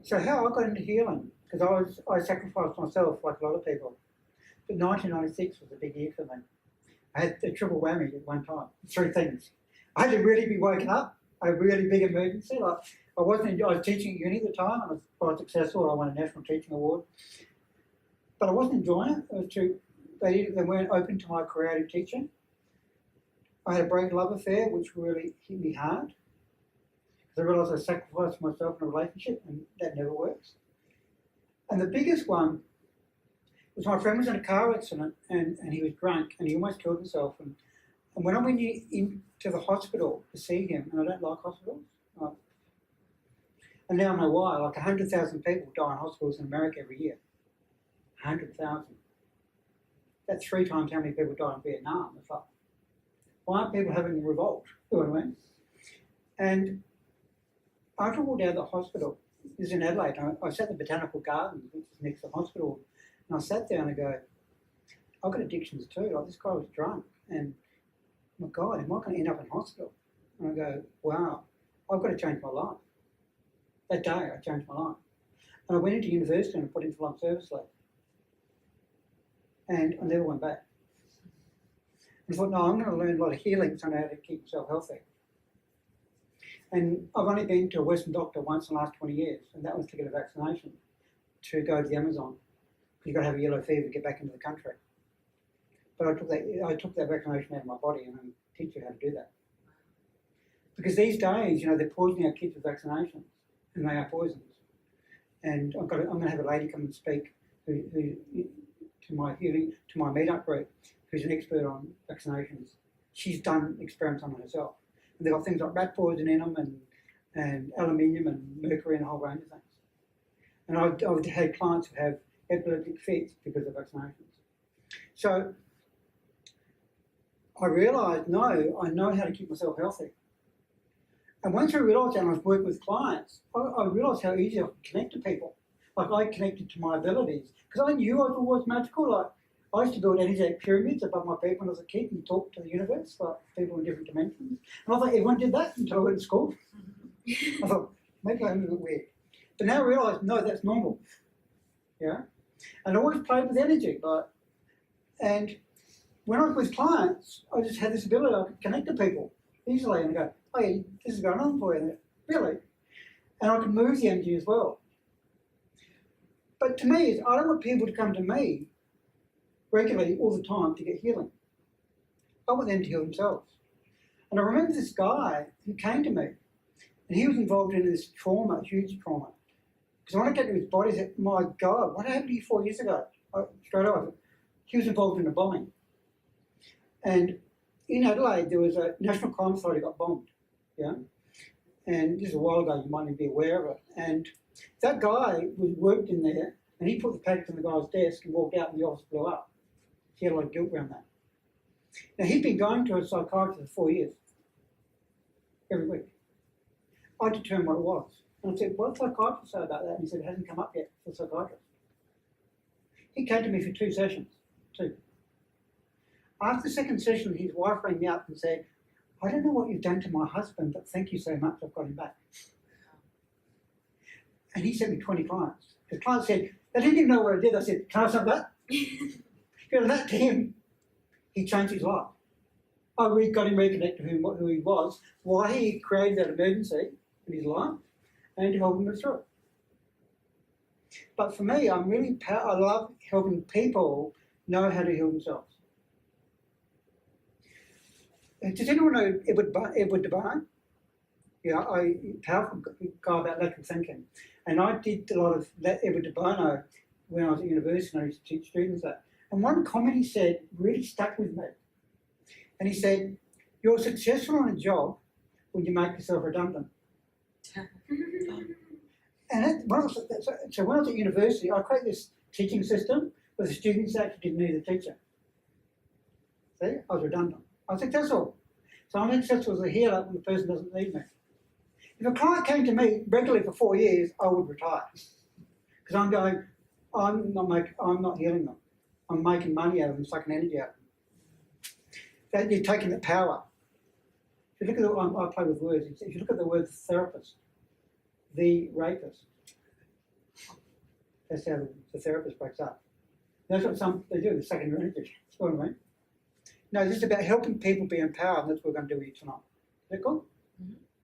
So how I got into healing, because I sacrificed myself like a lot of people. But 1996 was a big year for me. I had a triple whammy at one time, 3 things. I had to really be woken up, a really big emergency. Like I was teaching at uni at the time, and I was quite successful. I won a national teaching award. But I wasn't enjoying it. They weren't open to my creative teaching. I had a break love affair, which really hit me hard. Because I realised I sacrificed myself in a relationship, and that never works. And the biggest one was my friend was in a car accident, and he was drunk, and he almost killed himself. And when I went into the hospital to see him, and I don't like hospitals, and now I know why, like 100,000 people die in hospitals in America every year. 100,000. That's 3 times how many people die in Vietnam. It's like, why aren't people having a revolt? You know what I mean? And after I walked out of the hospital, this is in Adelaide, I sat in the Botanical Gardens, which is next to the hospital, and I sat there and I go, I've got addictions too. Like this guy was drunk, and oh my God, am I going to end up in hospital? And I go, wow, I've got to change my life. That day, I changed my life. And I went into university and I put in for long service leave. And I never went back. I thought, no, I'm going to learn a lot of healing so I know how to keep myself healthy. And I've only been to a Western doctor once in the last 20 years, and that was to get a vaccination to go to the Amazon. Because you've got to have a yellow fever to get back into the country. But I took that vaccination out of my body, and I teach you how to do that. Because these days, they're poisoning our kids with vaccinations, and they are poisons. And I'm going to have a lady come and speak who to my meetup group, who's an expert on vaccinations. She's done experiments on herself. And they've got things like rat poison in them and aluminium and mercury and a whole range of things. And I've had clients who have epileptic fits because of vaccinations. So I realised, no, I know how to keep myself healthy. And once I realised that, and I was working with clients, I realised how easy I could connect to people. Like I connected to my abilities. Because I knew I was always magical. Like I used to build energetic pyramids above my bed when I was a kid and talk to the universe, like people in different dimensions. And I thought everyone did that until I went to school. I thought, maybe I'm a bit weird. But now I realise, no, that's normal. Yeah? And I always played with energy. And when I was with clients, I just had this ability, I could connect to people easily and go, oh yeah, this is going on for you. Really? And I could move the energy as well. But to me, I don't want people to come to me regularly all the time to get healing. I want them to heal themselves. And I remember this guy who came to me, and he was involved in this trauma, huge trauma. Because when I get to his body, I said, my God, what happened to you 4 years ago? Straight away, he was involved in a bombing. And in Adelaide, there was a National Crime Authority got bombed. Yeah? And this is a while ago, you might even be aware of it. And that guy worked in there, and he put the package on the guy's desk and walked out and the office blew up. He had a lot of guilt around that. Now, he'd been going to a psychiatrist for 4 years, every week. I determined what it was. And I said, what did the psychiatrist say about that? And he said, it hasn't come up yet for the psychiatrist. He came to me for 2 sessions, 2. After the second session, his wife rang me up and said, I don't know what you've done to my husband, but thank you so much, I've got him back. And he sent me 20 clients. The client said, they didn't even know what I did. I said, can I have some of that? And that to him, he changed his life. I really got him reconnected to who he was, why he created that emergency in his life, and to help him through it. But for me, I love helping people know how to heal themselves. Does anyone know Edward de Bono? Yeah, powerful guy about lateral thinking. And I did a lot of that Edward de Bono when I was at university, and I used to teach students that. And one comment he said really stuck with me. And he said, you're successful on a job when you make yourself redundant. And when I was at university, I created this teaching system where the students actually didn't need a teacher. See, I was redundant. I was successful. So I'm successful as a healer when the person doesn't need me. If a client came to me regularly for 4 years, I would retire. Because I'm going, I'm not healing them. I'm making money out of them, sucking energy out of them. That you're taking the power. If you look at I play with words. If you look at the word therapist, the rapist, That's how the therapist breaks up. That's what some they do, the second energy. That's what I mean. No, this is about helping people be empowered, and that's what we're going to do here tonight. Is that cool? Mhm.